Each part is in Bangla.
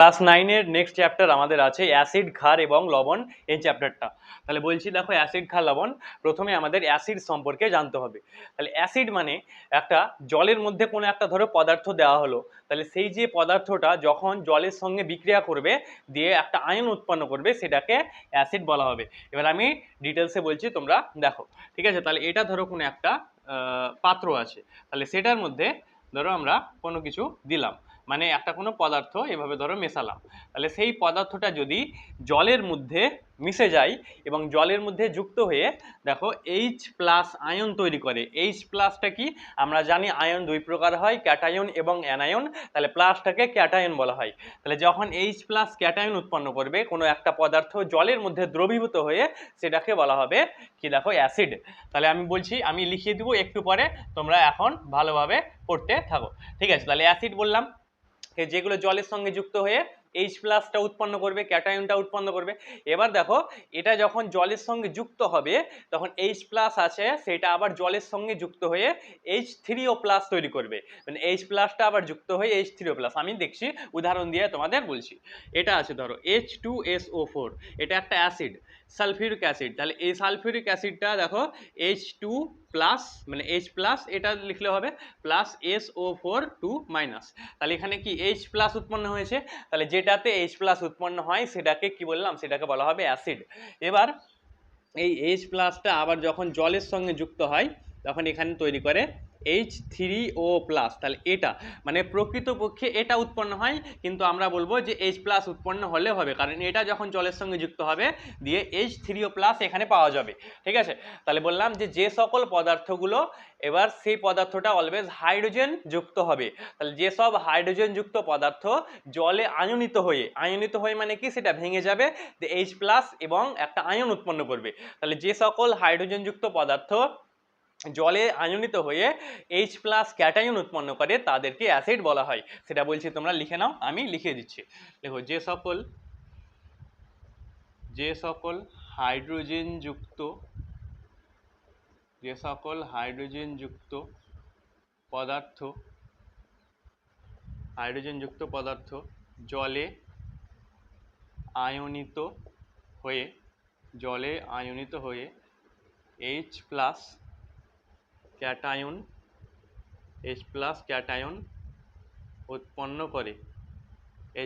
ক্লাস 9 এর নেক্সট চ্যাপ্টার আমাদের আছে অ্যাসিড, ক্ষার এবং লবণ, এই চ্যাপ্টারটা। তাহলে বলছি দেখো, অ্যাসিড, ক্ষার, লবণ। প্রথমে আমাদের অ্যাসিড সম্পর্কে জানতে হবে। তাহলে অ্যাসিড মানে একটা জলের মধ্যে কোনো একটা ধরো পদার্থ দেওয়া হলো, তাহলে সেই যে পদার্থটা যখন জলের সঙ্গে বিক্রিয়া করবে, দিয়ে একটা আয়ন উৎপন্ন করবে, সেটাকে অ্যাসিড বলা হবে। এবার আমি ডিটেলসে বলছি, তোমরা দেখো, ঠিক আছে? তাহলে এটা ধরো কোনো একটা পাত্র আছে, তাহলে সেটার মধ্যে ধরো আমরা কোনো কিছু দিলাম, মানে একটা কোনো পদার্থ এভাবে ধরো মেশালাম। তাহলে সেই পদার্থটা যদি জলের মধ্যে মিশে যায় এবং জলের মধ্যে যুক্ত হয়ে দেখো এইচ প্লাস আয়ন তৈরি করে। এইচ প্লাসটা কি আমরা জানি, আয়ন দুই প্রকার হয়, ক্যাটায়ন এবং অ্যানায়ন। তাহলে প্লাসটাকে ক্যাটায়ন বলা হয়। তাহলে যখন এইচ প্লাস ক্যাটায়ন উৎপন্ন করবে কোনো একটা পদার্থ জলের মধ্যে দ্রবীভূত হয়ে, সেটাকে বলা হবে কি দেখো, অ্যাসিড। তাহলে আমি বলছি, আমি লিখিয়ে দিব একটু পরে, তোমরা এখন ভালোভাবে পড়তে থাকো, ঠিক আছে? তাহলে অ্যাসিড বললাম যেগুলো জলের সঙ্গে যুক্ত হয়ে এইচ প্লাসটা উৎপন্ন করবে, ক্যাটায়নটা উৎপন্ন করবে। এবার দেখো, এটা যখন জলের সঙ্গে যুক্ত হবে, তখন এইচ প্লাস আছে, সেটা আবার জলের সঙ্গে যুক্ত হয়ে H3O প্লাস তৈরি করবে। মানে এইচ প্লাসটা আবার যুক্ত হয়ে H3O প্লাস। আমি দেখছি উদাহরণ দিয়ে তোমাদের বলছি। এটা আছে ধরো H2SO4, এটা একটা অ্যাসিড, সালফিউরিক অ্যাসিড। তাহলে এই সালফিউরিক অ্যাসিডটা দেখো H2 প্লাস, মানে H প্লাস এটা লিখলে হবে, প্লাস SO4 2 মাইনাস। তাহলে এখানে কি H প্লাস উৎপন্ন হয়েছে। তাহলে যেটাতে H প্লাস উৎপন্ন হয় সেটাকে কি বললাম, সেটাকে বলা হবে অ্যাসিড। এবার এই H প্লাসটা আবার যখন জলের সঙ্গে যুক্ত হয়, তখন এখানে তৈরি করে H3O প্লাস। তাহলে এটা মানে প্রকৃতপক্ষে এটা উৎপন্ন হয়, কিন্তু আমরা বলবো যে H প্লাস উৎপন্ন হলে হবে, কারণ এটা যখন জলের সঙ্গে যুক্ত হবে দিয়ে H3O প্লাস এখানে পাওয়া যাবে, ঠিক আছে? তাহলে বললাম যে যে সকল পদার্থগুলো, এবার সেই পদার্থটা অলওয়েজ হাইড্রোজেন যুক্ত হবে। তাহলে যেসব হাইড্রোজেন যুক্ত পদার্থ জলে আয়নিত হয়ে মানে কি, সেটা ভেঙে যাবে, H প্লাস এবং একটা আয়ন উৎপন্ন করবে। তাহলে যে সকল হাইড্রোজেন যুক্ত পদার্থ জলে আয়নিত হয়ে H প্লাস ক্যাটায়ন উৎপন্ন করে, তাদেরকে অ্যাসিড বলা হয়। সেটা বলছি, তোমরা লিখে নাও, আমি লিখে দিচ্ছি। দেখো, যে সকল হাইড্রোজেন যুক্ত পদার্থ জলে আয়নিত হয়ে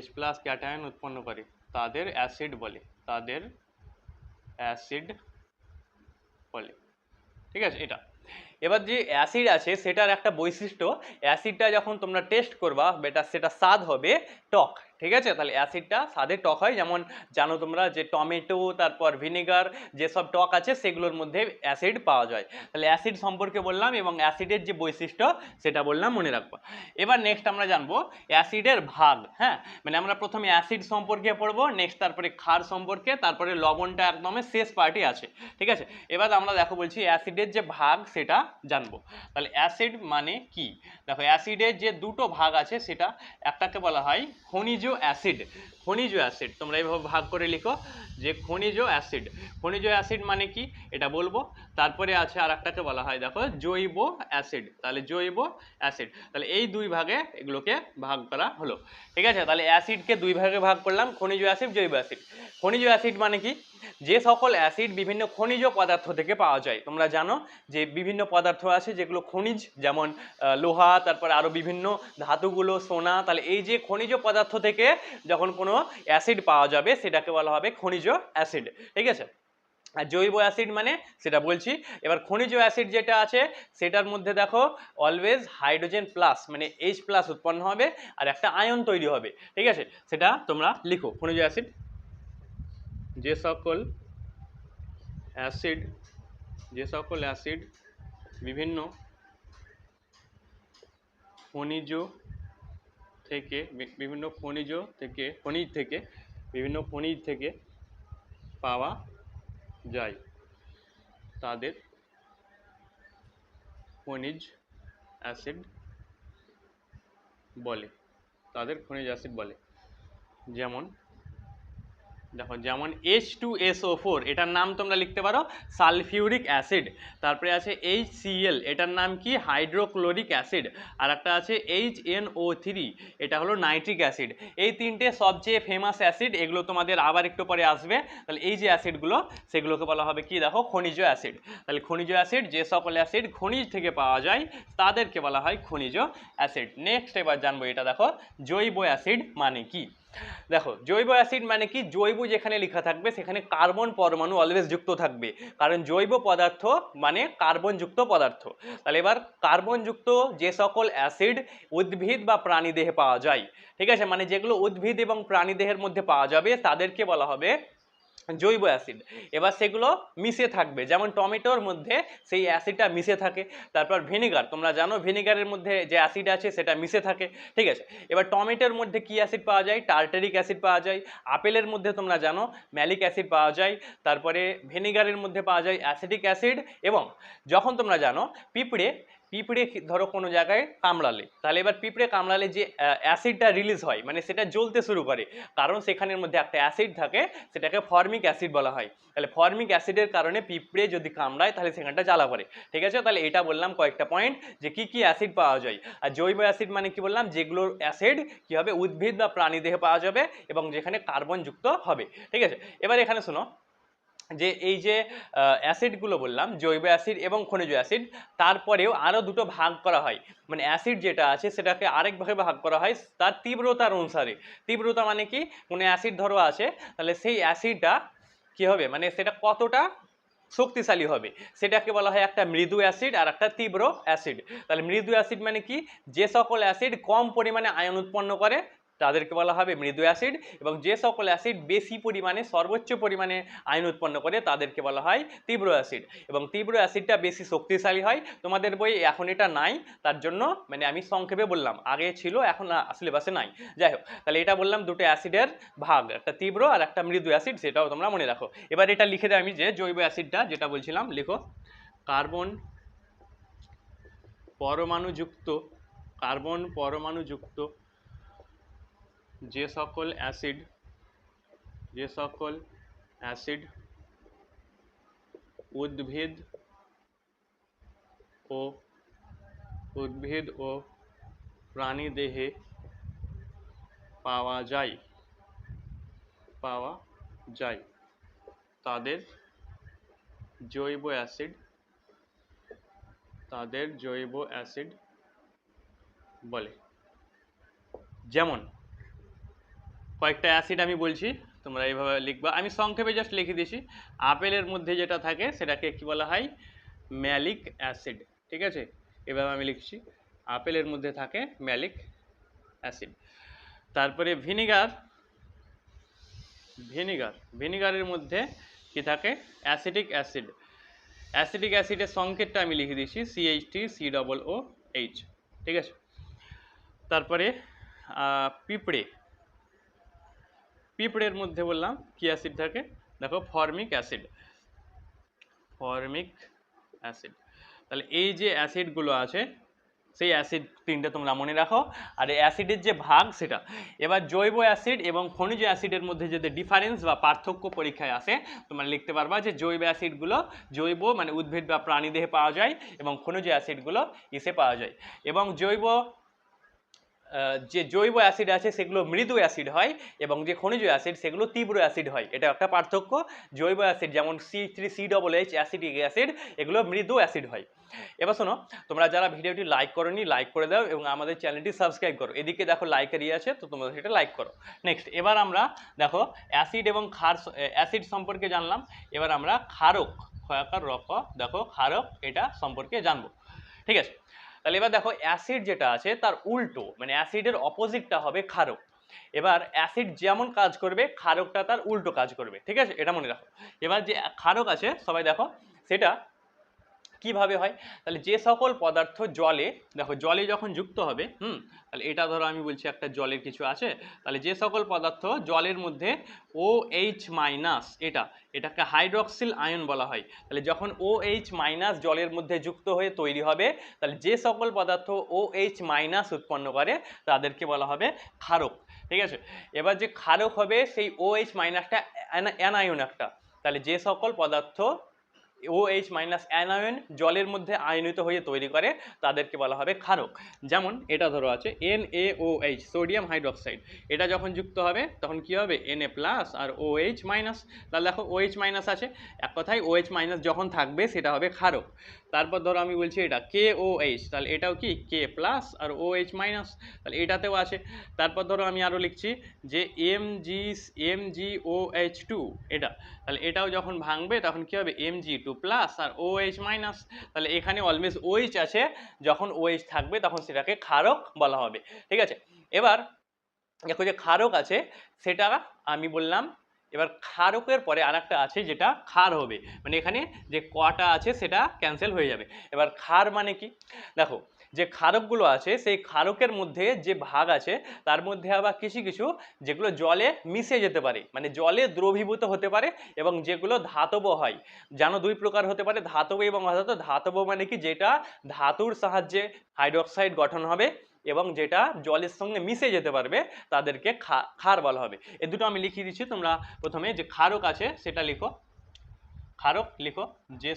H প্লাস ক্যাটায়ন উৎপন্ন করে, তাদের অ্যাসিড বলে। ঠিক আছে? এটা এবার যে অ্যাসিড আছে সেটার একটা বৈশিষ্ট্য, অ্যাসিডটা যখন তোমরা টেস্ট করবা, সেটা স্বাদ হবে টক, ঠিক আছে? তাহলে অ্যাসিডটা স্বাদে টক হয়, যেমন জানো তোমরা যে টমেটো, তারপর ভিনেগার, যেসব টক আছে সেগুলোর মধ্যে অ্যাসিড পাওয়া যায়। তাহলে অ্যাসিড সম্পর্কে বললাম এবং অ্যাসিডের যে বৈশিষ্ট্য সেটা বললাম, মনে রাখবা। এবার নেক্সট আমরা জানবো অ্যাসিডের ভাগ। হ্যাঁ, মানে আমরা প্রথমে অ্যাসিড সম্পর্কে পড়বো, নেক্সট তারপরে ক্ষার সম্পর্কে, তারপরে লবণটা একদমই শেষ পার্টি আছে, ঠিক আছে? এবার আমরা দেখো বলছি অ্যাসিডের যে ভাগ সেটা জানবো। তাহলে অ্যাসিড মানে কি, দেখো অ্যাসিডের যে দুটো ভাগ আছে, সেটা একটাকে বলা হয় খনিজ অ্যাসিড। তোমরা এইভাবে ভাগ করে লিখো যে খনিজ অ্যাসিড মানে কি এটা বলবো। তারপরে আছে আর একটাকে বলা হয় দেখো জৈব অ্যাসিড। তাহলে জৈব অ্যাসিড, তাহলে এই দুই ভাগে এগুলোকে ভাগ করা হলো, ঠিক আছে? তাহলে অ্যাসিডকে দুই ভাগে ভাগ করলাম, খনিজ অ্যাসিড, জৈব অ্যাসিড। খনিজ অ্যাসিড মানে কি, যে সকল অ্যাসিড বিভিন্ন খনিজ পদার্থ থেকে পাওয়া যায়। তোমরা জানো যে বিভিন্ন পদার্থ আছে যেগুলো খনিজ, যেমন লোহা, তারপরে আরো বিভিন্ন ধাতুগুলো, সোনা। তাহলে এই যে খনিজ পদার্থ থেকে যখন কোনো অ্যাসিড পাওয়া যাবে, সেটাকে বলা হবে খনিজ অ্যাসিড, ঠিক আছে? আর জৈব অ্যাসিড মানে সেটা বলছি। এবার খনিজ অ্যাসিড যেটা আছে, সেটার মধ্যে দেখো অলওয়েজ হাইড্রোজেন প্লাস, মানে H প্লাস উৎপন্ন হবে আর একটা আয়ন তৈরি হবে, ঠিক আছে? সেটা তোমরা লিখো। খনিজ অ্যাসিড, যে সকল অ্যাসিড বিভিন্ন খনিজ থেকে পাওয়া যায়, তাদের খনিজ অ্যাসিড বলে। যেমন দেখো যেমন H2SO4 এটার নাম তোমরা লিখতে পারো সালফিউরিক অ্যাসিড। তারপরে আছে HCl, এটার নাম কি হাইড্রোক্লোরিক অ্যাসিড। আর একটা আছে HNO3, এটা হলো নাইট্রিক অ্যাসিড। এই তিনটে সবচেয়ে ফেমাস অ্যাসিড, এগুলো তোমাদের আবার একটু পরে আসবে। তাহলে এই যে অ্যাসিডগুলো সেগুলোকে বলা হবে কি, দেখো খনিজ অ্যাসিড। তাহলে খনিজ অ্যাসিড, যে সকল অ্যাসিড খনিজ থেকে পাওয়া যায় তাদেরকে বলা হয় খনিজ অ্যাসিড। নেক্সট এবার জানবো এটা, দেখো জৈব অ্যাসিড মানে কি। দেখো জৈব অ্যাসিড মানে কি, জৈব যেখানে লেখা থাকবে সেখানে কার্বন পরমাণু অলওয়েজ যুক্ত থাকবে, কারণ জৈব পদার্থ মানে কার্বনযুক্ত পদার্থ। তাহলে এবার কার্বনযুক্ত যে সকল অ্যাসিড উদ্ভিদ বা প্রাণীদেহে পাওয়া যায়, ঠিক আছে, মানে যেগুলো উদ্ভিদ এবং প্রাণীদেহের মধ্যে পাওয়া যাবে তাদেরকে বলা হবে জৈব অ্যাসিড। এবার সেগুলো মিশে থাকবে, যেমন টমেটোর মধ্যে সেই অ্যাসিডটা মিশে থাকে। তারপর ভিনেগার, তোমরা জানো ভিনেগারের মধ্যে যে অ্যাসিড আছে সেটা মিশে থাকে, ঠিক আছে। এবার টমেটোর মধ্যে কি অ্যাসিড পাওয়া যায়, টার্টারিক অ্যাসিড পাওয়া যায়। আপেলের মধ্যে তোমরা জানো ম্যালিক অ্যাসিড পাওয়া যায়। তারপরে ভিনেগারের মধ্যে পাওয়া যায় অ্যাসিটিক অ্যাসিড। এবং যখন তোমরা জানো পিঁপড়ে পিঁপড়ে ধরো কোনো জায়গায় কামড়ালে, তাহলে এবার পিঁপড়ে কামড়ালে যে অ্যাসিডটা রিলিজ হয়, মানে সেটা জ্বলতে শুরু করে, কারণ সেখানের মধ্যে একটা অ্যাসিড থাকে, সেটাকে ফর্মিক অ্যাসিড বলা হয়। তাহলে ফর্মিক অ্যাসিডের কারণে পিঁপড়ে যদি কামড়ায় তাহলে সেখানটা জ্বালা করে, ঠিক আছে। তাহলে এটা বললাম কয়েকটা পয়েন্ট যে কি কি অ্যাসিড পাওয়া যায়। আর জৈব অ্যাসিড মানে কি বললাম, যেগুলোর অ্যাসিড কি হবে উদ্ভিদ বা প্রাণীদেহে পাওয়া যাবে এবং যেখানে কার্বন যুক্ত হবে, ঠিক আছে। এবার এখানে শোনো যে এই যে অ্যাসিডগুলো বললাম জৈব অ্যাসিড এবং খনিজ অ্যাসিড, তারপরেও আরও দুটো ভাগ করা হয়, মানে অ্যাসিড যেটা আছে সেটাকে আরেকভাবে ভাগ করা হয় তার তীব্রতার অনুসারে। তীব্রতা মানে কি, কোনো অ্যাসিড ধরো আছে, তাহলে সেই অ্যাসিডটা কি হবে, মানে সেটা কতটা শক্তিশালী হবে, সেটাকে বলা হয় একটা মৃদু অ্যাসিড আর একটা তীব্র অ্যাসিড। তাহলে মৃদু অ্যাসিড মানে কি, যে সকল অ্যাসিড কম পরিমাণে আয়ন উৎপন্ন করে তাদেরকে বলা হবে মৃদু অ্যাসিড, এবং যে সকল অ্যাসিড বেশি পরিমাণে সর্বোচ্চ পরিমাণে আয়ন উৎপন্ন করে তাদেরকে বলা হয় তীব্র অ্যাসিড। এবং তীব্র অ্যাসিডটা বেশি শক্তিশালী হয়। তোমাদের বই এখন এটা নাই, তার জন্য মানে আমি সংক্ষেপে বললাম, আগে ছিল এখন সিলেবাসে নাই। যাই হোক, তাহলে এটা বললাম দুটো অ্যাসিডের ভাগ, একটা তীব্র আর একটা মৃদু অ্যাসিড, সেটাও তোমরা মনে রাখো। এবার এটা লিখে দেয় আমি যে জৈব অ্যাসিডটা যেটা বলছিলাম, লিখো কার্বন পরমাণুযুক্ত, কার্বন পরমাণুযুক্ত যে সকল অ্যাসিড উদ্ভিদ ও প্রাণীদেহে পাওয়া যায় তাদের জৈব অ্যাসিড বলে। যেমন কয়েকটা অ্যাসিড আমি বলছি, তোমরা এইভাবে লিখবা, আমি সংক্ষেপে জাস্ট লিখে দিয়েছি। আপেলের মধ্যে যেটা থাকে সেটাকে কি বলা হয়, ম্যালিক অ্যাসিড, ঠিক আছে। এভাবে আমি লিখছি, আপেলের মধ্যে থাকে ম্যালিক অ্যাসিড। তারপরে ভিনিগারের মধ্যে কি থাকে, অ্যাসিটিক অ্যাসিডের সংকেতটা আমি লিখে দিয়েছি CH3COOH, ঠিক আছে। তারপরে পিঁপড়ের মধ্যে বললাম কি অ্যাসিড থাকে, দেখো ফর্মিক অ্যাসিড। তাহলে এই যে অ্যাসিডগুলো আছে সেই অ্যাসিড তিনটে তোমরা মনে রাখো। আর এই অ্যাসিডের যে ভাগ সেটা, এবার জৈব অ্যাসিড এবং খনিজ অ্যাসিডের মধ্যে যদি ডিফারেন্স বা পার্থক্য পরীক্ষায় আসে, তোমরা লিখতে পারবা যে জৈব অ্যাসিডগুলো জৈব মানে উদ্ভিদ বা প্রাণীদেহে পাওয়া যায় এবং খনিজ অ্যাসিডগুলো ইসে পাওয়া যায়। এবং যে জৈব অ্যাসিড আছে সেগুলো মৃদু অ্যাসিড হয় এবং যে খনিজ অ্যাসিড সেগুলো তীব্র অ্যাসিড হয়, এটা একটা পার্থক্য। জৈব অ্যাসিড যেমন C3COOH অ্যাসিটিক অ্যাসিড, এগুলো মৃদু অ্যাসিড হয়। এবার শোনো, তোমরা যারা ভিডিওটি লাইক করোনি লাইক করে দাও এবং আমাদের চ্যানেলটি সাবস্ক্রাইব করো। এদিকে দেখো লাইকের আছে, তো তোমরা সেটা লাইক করো। নেক্সট এবার আমরা দেখো অ্যাসিড এবং অ্যাসিড সম্পর্কে জানলাম। এবার আমরা ক্ষারক, দেখো ক্ষারক এটা সম্পর্কে জানবো, ঠিক আছে। তাহলে এবার দেখো অ্যাসিড যেটা আছে তার উল্টো, মানে অ্যাসিডের অপোজিটটা হবে ক্ষারক। এবার অ্যাসিড যেমন কাজ করবে ক্ষারকটা তার উল্টো কাজ করবে, ঠিক আছে, এটা মনে রাখো। এবার যে ক্ষারক আছে সবাই দেখো সেটা কিভাবে হয়, তাহলে যে সকল পদার্থ জলে, দেখো জলে যখন যুক্ত হবে, তাহলে এটা ধরো আমি বলছি একটা জলের কিছু আছে, তাহলে যে সকল পদার্থ জলের মধ্যে OH- এটাকে হাইড্রক্সিল আয়ন বলা হয়। তাহলে যখন OH- জলের মধ্যে যুক্ত হয়ে তৈরি হবে, তাহলে যে সকল পদার্থ OH- উৎপন্ন করে তাদেরকে বলা হবে ক্ষারক, ঠিক ঠিক আছে। এবার যে ক্ষারক হবে সেই OH মাইনাসটা অ্যানায়ন একটা, তাহলে যে সকল পদার্থ OH মাইনাস অ্যানায়ন জলের মধ্যে আয়নিত হয়ে তৈরি করে তাদেরকে বলা হবে ক্ষারক। যেমন এটা ধরো আছে NaOH সোডিয়াম হাইড্রোক্সাইড, এটা যখন যুক্ত হবে তখন কি হবে Na প্লাস আর OH মাইনাস, তাহলে দেখো OH মাইনাস আছে, এক কথায় OH মাইনাস যখন থাকবে সেটা হবে ক্ষারক। তারপর ধরো আমি বলছি এটা KOH, তাহলে এটাও কি K প্লাস আর OH মাইনাস, তাহলে এটাতেও আছে। তারপর ধরো আমি আরও লিখছি যে MgOH2 এটা, তাহলে এটাও যখন ভাঙবে তখন কি হবে Mg2 প্লাস আর OH মাইনাস, তাহলে এখানে অলওয়েজ OH আছে, যখন OH থাকবে তখন সেটাকে ক্ষারক বলা হবে। ঠিক আছে, এবার দেখো যে ক্ষারক আছে সেটা আমি বললাম। এবার ক্ষারকের পরে আরেকটা আছে যেটা ক্ষার হবে, মানে এখানে যে কটা আছে সেটা ক্যান্সেল হয়ে যাবে। এবার ক্ষার মানে কি, দেখো যে ক্ষারকগুলো আছে সেই ক্ষারকের মধ্যে যে ভাগ আছে তার মধ্যে আবার কিছু কিছু যেগুলো জলে মিশে যেতে পারে, মানে জলে দ্রবীভূত হতে পারে, এবং যেগুলো ধাতব হয়। জানো দুই প্রকার হতে পারে, ধাতব এবং অধাতব। ধাতব মানে কি যেটা ধাতুর সাহায্যে হাইড্রোক্সাইড গঠন হবে এবং যেটা জলের সঙ্গে মিশে যেতে পারবে তাদেরকে ক্ষার বলা হবে। এ দুটো আমি লিখিয়ে দিচ্ছি, তোমরা প্রথমে যে ক্ষারক আছে সেটা লিখো। ক্ষারক লিখো যে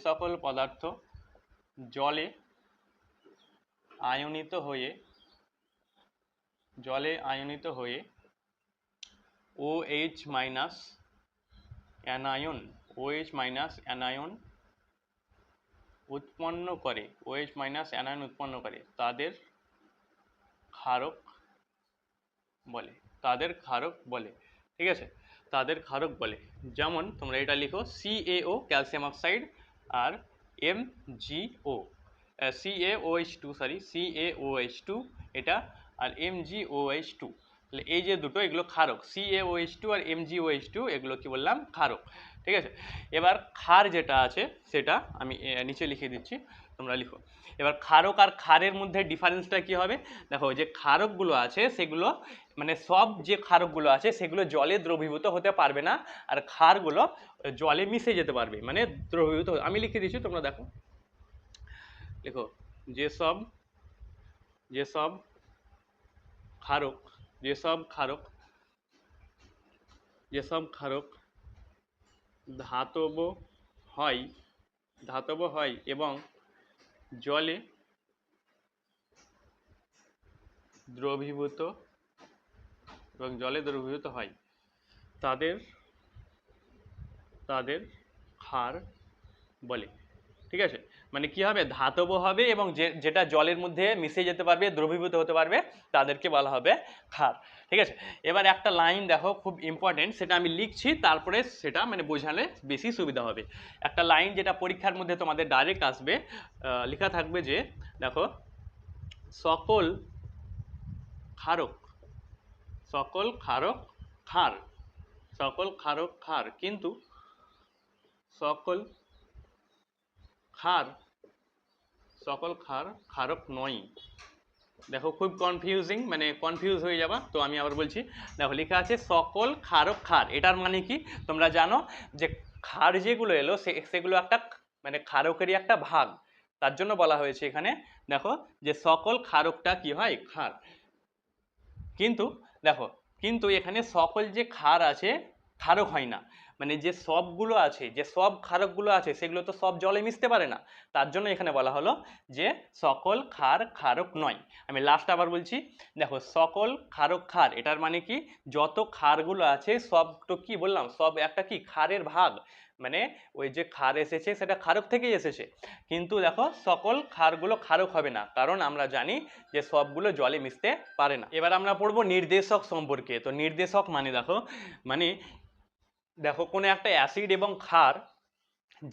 সকল পদার্থ জলে আয়নিত হয়ে OH মাইনাস অ্যানায়ন উৎপন্ন করে তাদের ক্ষারক বলে। ঠিক আছে, তাদের ক্ষারক বলে। যেমন তোমরা এটা লিখো CaO ক্যালসিয়াম অক্সাইড আর MgO CaOH2 এটা আর MgOH2, তাহলে এই যে দুটো এগুলো ক্ষারক, CaOH2 আর MgOH2 এগুলো কি বললাম ক্ষারক। ঠিক আছে, এবার ক্ষার যেটা আছে সেটা আমি নিচে লিখে দিচ্ছি, তোমরা লিখো। এবার ক্ষারক আর ক্ষারের মধ্যে ডিফারেন্সটা কি হবে, দেখো যে ক্ষারকগুলো আছে সেগুলো মানে সব যে ক্ষারকগুলো আছে সেগুলো জলে দ্রবীভূত হতে পারবে না, আর ক্ষারগুলো জলে মিশে যেতে পারবে, মানে দ্রবীভূত। আমি লিখে দিচ্ছি, তোমরা দেখো লিখো যেসব ক্ষারক ধাতব হয় এবং জলে দ্রবীভূত হয় তাদের ক্ষার বলে। ঠিক আছে, মানে কি হবে ধাতব হবে এবং যেটা জলের মধ্যে মিশে যেতে পারবে, দ্রবীভূত হতে পারবে, তাদেরকে বলা হবে ক্ষার। ঠিক আছে, এবার একটা লাইন দেখো খুব ইম্পর্টেন্ট, সেটা আমি লিখছি তারপরে সেটা মানে বোঝালে বেশি সুবিধা হবে। একটা লাইন যেটা পরীক্ষার মধ্যে তোমাদের ডাইরেক্ট আসবে, লেখা থাকবে যে দেখো সকল ক্ষারক ক্ষার কিন্তু সকল ক্ষার ক্ষারক নয়। দেখো খুব কনফিউজিং, মানে কনফিউজ হয়ে যাবা, তো আমি আবার বলছি। দেখো লেখা আছে সকল ক্ষারক ক্ষার, এটার মানে কি তোমরা জানো যে ক্ষার যেগুলো এলো সেগুলো একটা মানে ক্ষারকেরই একটা ভাগ, তার জন্য বলা হয়েছে এখানে দেখো যে সকল ক্ষারকটা কি হয় ক্ষার। কিন্তু দেখো কিন্তু এখানে সকল যে ক্ষার আছে ক্ষারক হয় না, মানে যে সবগুলো আছে যে সব ক্ষারকগুলো আছে সেগুলো তো সব জলে মিশতে পারে না, তার জন্য এখানে বলা হলো যে সকল ক্ষার ক্ষারক নয়। আমি লাস্ট আবার বলছি, দেখো সকল ক্ষারক ক্ষার এটার মানে কি যত ক্ষারগুলো আছে সব তো কি বললাম সব একটা কি ক্ষারের ভাগ, মানে ওই যে ক্ষার এসেছে সেটা ক্ষারক থেকেই এসেছে। কিন্তু দেখো সকল ক্ষারগুলো ক্ষারক হবে না, কারণ আমরা জানি যে সবগুলো জলে মিশতে পারে না। এবার আমরা পড়বো নির্দেশক সম্পর্কে। তো নির্দেশক মানে দেখো কোনো একটা অ্যাসিড এবং ক্ষার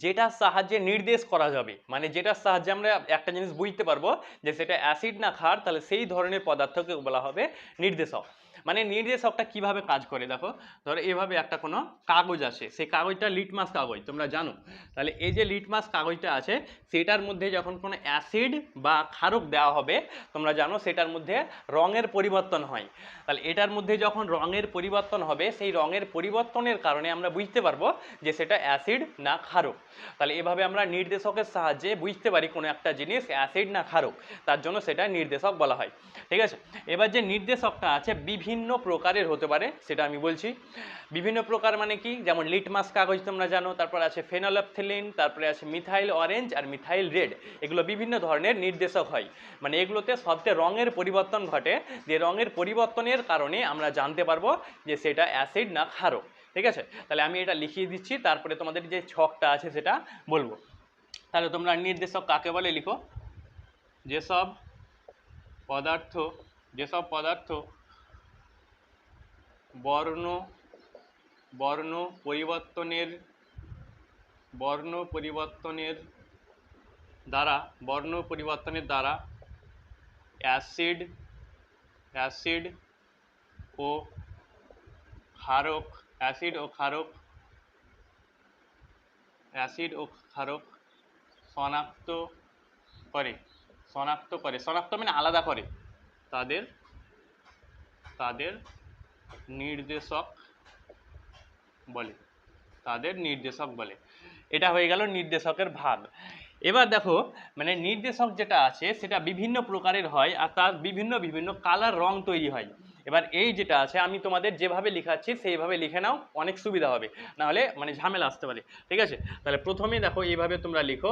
যেটার সাহায্যে নির্দেশ করা যাবে, মানে যেটার সাহায্যে আমরা একটা জিনিস বুঝতে পারবো যে সেটা অ্যাসিড না ক্ষার, তাহলে সেই ধরনের পদার্থকে বলা হবে নির্দেশক। মানে নির্দেশকটা কিভাবে কাজ করে দেখো, ধরো এভাবে একটা কোনো কাগজ আছে, সেই কাগজটা লিটমাস কাগজ তোমরা জানো। তাহলে এই যে লিটমাস কাগজটা আছে সেটার মধ্যে যখন কোনো অ্যাসিড বা ক্ষারক দেওয়া হবে তোমরা জানো সেটার মধ্যে রঙের পরিবর্তন হয়। তাহলে এটার মধ্যে যখন রঙের পরিবর্তন হবে সেই রঙের পরিবর্তনের কারণে আমরা বুঝতে পারবো যে সেটা অ্যাসিড না ক্ষারক। তাহলে এভাবে আমরা নির্দেশকের সাহায্যে বুঝতে পারি কোনো একটা জিনিস অ্যাসিড না ক্ষারক, তার জন্য সেটা নির্দেশক বলা হয়। ঠিক আছে, এবার যে নির্দেশকটা আছে বিভিন্ন প্রকারের হতে পারে সেটা আমি বলছি। বিভিন্ন প্রকার মানে কি, যেমন লিটমাস কাগজ তোমরা জানো, তারপর আছে ফেনোলেপথিলিন, তারপরে আছে মিথাইল অরেঞ্জ আর মিথাইল রেড, এগুলো বিভিন্ন ধরনের নির্দেশক হয়। মানে এগুলোতে সবচেয়ে রঙের পরিবর্তন ঘটে, যে রঙের পরিবর্তনের কারণে আমরা জানতে পারবো যে সেটা অ্যাসিড না ক্ষারক। ঠিক আছে, তাহলে আমি এটা লিখিয়ে দিচ্ছি, তারপরে তোমাদের যে ছকটা আছে সেটা বলবো। তাহলে তোমরা নির্দেশক কাকে বলে লিখো, যেসব পদার্থ বর্ণ পরিবর্তনের দ্বারা অ্যাসিড ও ক্ষারক শনাক্ত মানে আলাদা করে, তাদের নির্দেশক বলে। এটা হয়ে গেল নির্দেশকের ভাগ। এবার দেখো মানে নির্দেশক যেটা আছে সেটা বিভিন্ন প্রকারের হয় আর তার বিভিন্ন কালার রং তৈরি হয়। এবার এই যেটা আছে আমি তোমাদের যেভাবে লেখাচ্ছি সেইভাবে লিখে নাও, অনেক সুবিধা হবে, নাহলে মানে ঝামেলা আসতে পারে। ঠিক আছে, তাহলে প্রথমে দেখো এইভাবে তোমরা লিখো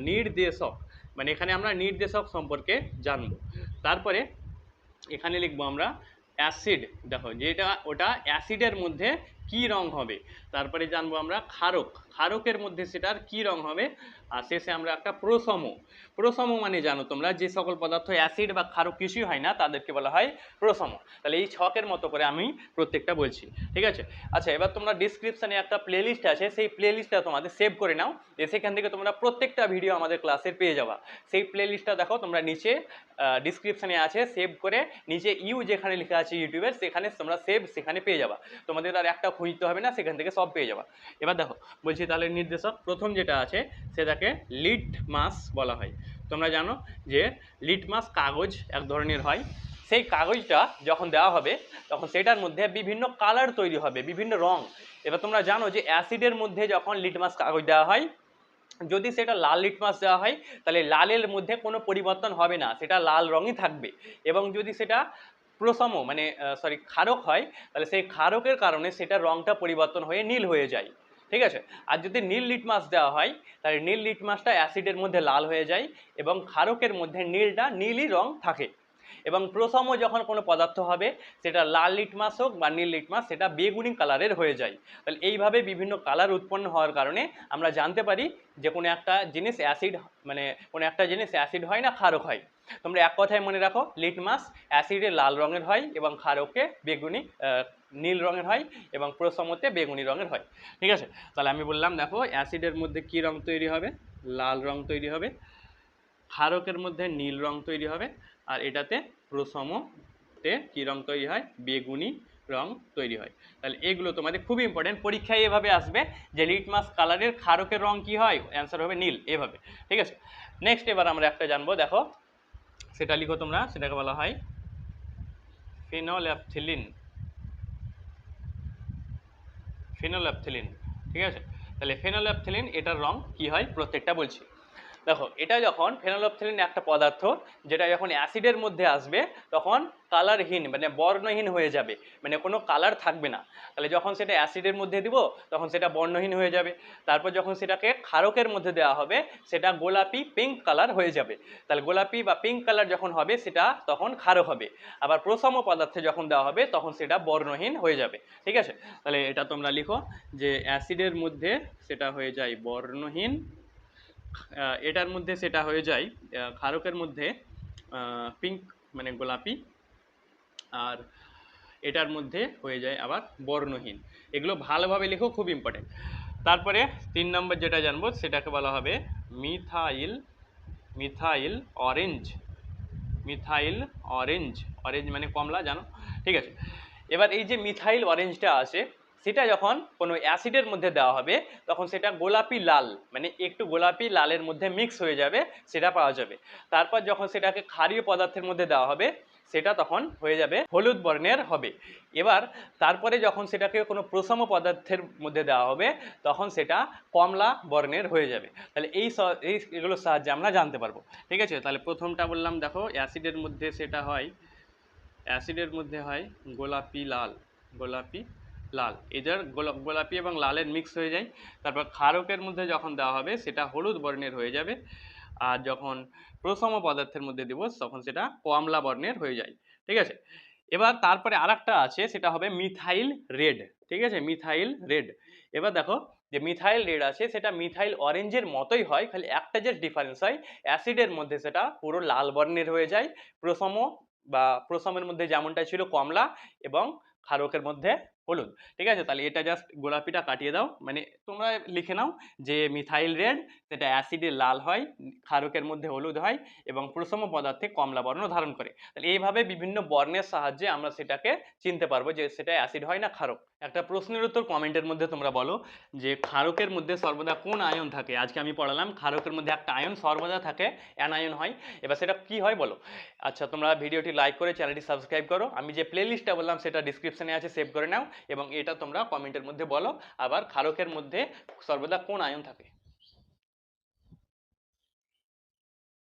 নির্দেশক, মানে এখানে আমরা নির্দেশক সম্পর্কে জানবো। তারপরে এখানে লিখবো আমরা অ্যাসিড, দেখো যেটা ওটা অ্যাসিডের মধ্যে কি রং হবে। তারপরে জানবো আমরা ক্ষারকের মধ্যে সেটার কি রং হবে। আর শেষে আমরা একটা প্রসম মানে জানো তোমরা যে সকল পদার্থ অ্যাসিড বা ক্ষারক কিছুই হয় না তাদেরকে বলা হয় প্রসম। তাহলে এই ছকের মতো করে আমি প্রত্যেকটা বলছি। ঠিক আছে, আচ্ছা এবার তোমরা ডিসক্রিপশানে একটা প্লেলিস্ট আছে, সেই প্লেলিস্টটা তোমাদের সেভ করে নাও, যে সেখান থেকে তোমরা প্রত্যেকটা ভিডিও আমাদের ক্লাসের পেয়ে যাবা। সেই প্লেলিস্টটা দেখো তোমরা নিচে ডিসক্রিপশানে আছে, সেভ করে নিচে যেখানে লেখা আছে ইউটিউবের সেখানে তোমরা সেখানে পেয়ে যাবা, তোমাদের আর একটা খুঁজতে হবে না, সেখান থেকে সব পেয়ে যাবা। এবার দেখো বলছি তাহলে নির্দেশক প্রথম যেটা আছে সেটাকে লিটমাস বলা হয়। তোমরা জানো যে লিটমাস কাগজ এক ধরনের হয়, সেই কাগজটা যখন দেওয়া হবে তখন সেটার মধ্যে বিভিন্ন কালার তৈরি হবে, বিভিন্ন রং। এবার তোমরা জানো যে অ্যাসিডের মধ্যে যখন লিটমাস কাগজ দেওয়া হয়, যদি সেটা লাল লিটমাস দেওয়া হয় তাহলে লালের মধ্যে কোনো পরিবর্তন হবে না, সেটা লাল রঙই থাকবে। এবং যদি সেটা প্রসম মানে ক্ষারক হয় তাহলে সেই ক্ষারকের কারণে সেটা রঙটা পরিবর্তন হয়ে নীল হয়ে যায়। ঠিক আছে, আর যদি নীল লিটমাস দেওয়া হয় তাহলে নীল লিটমাসটা অ্যাসিডের মধ্যে লাল হয়ে যায় এবং ক্ষারকের মধ্যে নীলই রং থাকে। এবং প্রসম যখন কোনো পদার্থ হবে সেটা লাল লিটমাস হোক বা নীল লিটমাস সেটা বেগুনি কালারের হয়ে যায়। তাহলে এইভাবে বিভিন্ন কালার উৎপন্ন হওয়ার কারণে আমরা জানতে পারি যে কোনো একটা জিনিস অ্যাসিড হয় না ক্ষারক হয়। তোমরা এক কথায় মনে রাখো, লিটমাস অ্যাসিডে লাল রঙের হয় এবং ক্ষারকে নীল রঙের হয় এবং প্রসমতে বেগুনি রঙের হয়। ঠিক আছে, তাহলে আমি বললাম দেখো অ্যাসিডের মধ্যে কি রং তৈরি হবে, লাল রং তৈরি হবে, ক্ষারকের মধ্যে নীল রং তৈরি হবে, আর এটাতে প্রসমতে কী রং তৈরি হয়, বেগুনি রং তৈরি হয়। তাহলে এগুলো তোমাদের খুব ইম্পর্টেন্ট, পরীক্ষায় এভাবে আসবে যে লিটমাস কালারের ক্ষারকের রং কি হয়, অ্যান্সার হবে নীল, এভাবে। ঠিক আছে, নেক্সট এবার আমরা একটা জানবো, দেখো সেটা লিখো তোমরা, সেটাকে বলা হয় ফেনোলেপথিলিন। ঠিক আছে, তাহলে ফেনোলেপথিলিন এটার রং কি হয় প্রত্যেকটা বলছি। দেখো এটা যখন ফেনোলেপথিলিন একটা পদার্থ যেটা যখন অ্যাসিডের মধ্যে আসবে তখন কালারহীন মানে বর্ণহীন হয়ে যাবে, মানে কোনো কালার থাকবে না। তাহলে যখন সেটা অ্যাসিডের মধ্যে দিব তখন সেটা বর্ণহীন হয়ে যাবে। তারপর যখন সেটাকে ক্ষারকের মধ্যে দেওয়া হবে সেটা গোলাপি পিঙ্ক কালার হয়ে যাবে। তাহলে গোলাপি বা পিঙ্ক কালার যখন হবে সেটা তখন ক্ষারক হবে। আবার প্রসম পদার্থে যখন দেওয়া হবে তখন সেটা বর্ণহীন হয়ে যাবে। ঠিক আছে, তাহলে এটা তোমরা লিখো যে অ্যাসিডের মধ্যে সেটা হয়ে যায় বর্ণহীন, এটার মধ্যে সেটা হয়ে যায় ক্ষারকের মধ্যে পিঙ্ক মানে গোলাপি, আর এটার মধ্যে হয়ে যায় আবার বর্ণহীন। এগুলো ভালোভাবে লেখো, খুব ইম্পর্টেন্ট। তারপরে 3 নম্বর যেটা জানবো সেটাকে বলা হবে মিথাইল অরেঞ্জ। অরেঞ্জ মানে কমলা, জানো ঠিক আছে। এবার এই যে মিথাইল অরেঞ্জটা আছে, সেটা যখন কোনো অ্যাসিডের মধ্যে দেওয়া হবে তখন সেটা গোলাপি লাল, মানে একটু গোলাপি লালের মধ্যে মিক্স হয়ে যাবে, সেটা পাওয়া যাবে। তারপর যখন সেটাকে ক্ষারীয় পদার্থের মধ্যে দেওয়া হবে সেটা তখন হয়ে যাবে হলুদ বর্ণের হবে। এবার তারপরে যখন সেটাকে কোনো প্রশম পদার্থের মধ্যে দেওয়া হবে তখন সেটা কমলা বর্ণের হয়ে যাবে। তাহলে এগুলোর সাহায্যে আমরা জানতে পারবো। ঠিক আছে, তাহলে প্রথমটা বললাম দেখো অ্যাসিডের মধ্যে সেটা হয়, অ্যাসিডের মধ্যে হয় গোলাপি লাল, গোলাপি লাল, এদের গোলাপি এবং লালের মিক্স হয়ে যায়। তারপর ক্ষারকের মধ্যে যখন দেওয়া হবে সেটা হলুদ বর্ণের হয়ে যাবে, আর যখন প্রশম পদার্থের মধ্যে দিব তখন সেটা কমলা বর্ণের হয়ে যায়। ঠিক আছে, এবার তারপরে আরেকটা আছে সেটা হবে মিথাইল রেড। ঠিক আছে, মিথাইল রেড। এবার দেখো যে মিথাইল রেড আছে সেটা মিথাইল অরেঞ্জের মতোই হয়, খালি একটা যে ডিফারেন্স হয় অ্যাসিডের মধ্যে সেটা পুরো লাল বর্ণের হয়ে যায়, প্রশম বা প্রশমের মধ্যে যেমনটা ছিল কমলা, এবং ক্ষারকের মধ্যে হলুদ। ঠিক আছে, তাহলে এটা জাস্ট গোলাপিটা কাটিয়ে দাও, মানে তোমরা লিখে নাও যে মিথাইল রেড সেটা অ্যাসিডে লাল হয়, ক্ষারকের মধ্যে হলুদ হয় এবং প্রশম পদার্থে কমলা বর্ণ ধারণ করে। তাহলে এইভাবে বিভিন্ন বর্ণের সাহায্যে আমরা সেটাকে চিনতে পারবো যে সেটা অ্যাসিড হয় না ক্ষারক। একটা প্রশ্নের উত্তর কমেন্টের মধ্যে তোমরা বলো যে ক্ষারকের মধ্যে সর্বদা কোন আয়ন থাকে। আজকে আমি পড়ালাম ক্ষারকের মধ্যে একটা আয়ন সর্বদা থাকে, অ্যানায়ন হয়। এবার সেটা কি হয় বলো। আচ্ছা, তোমরা ভিডিওটি লাইক করে চ্যানেলটি সাবস্ক্রাইব করো, আমি যে প্লেলিস্টটা বললাম সেটা ডিসক্রিপশনে আছে, সেভ করে নাও, এবং এটা তোমরা কমেন্টের মধ্যে বলো আবার ক্ষারকের মধ্যে সর্বদা কোন আয়ন থাকে।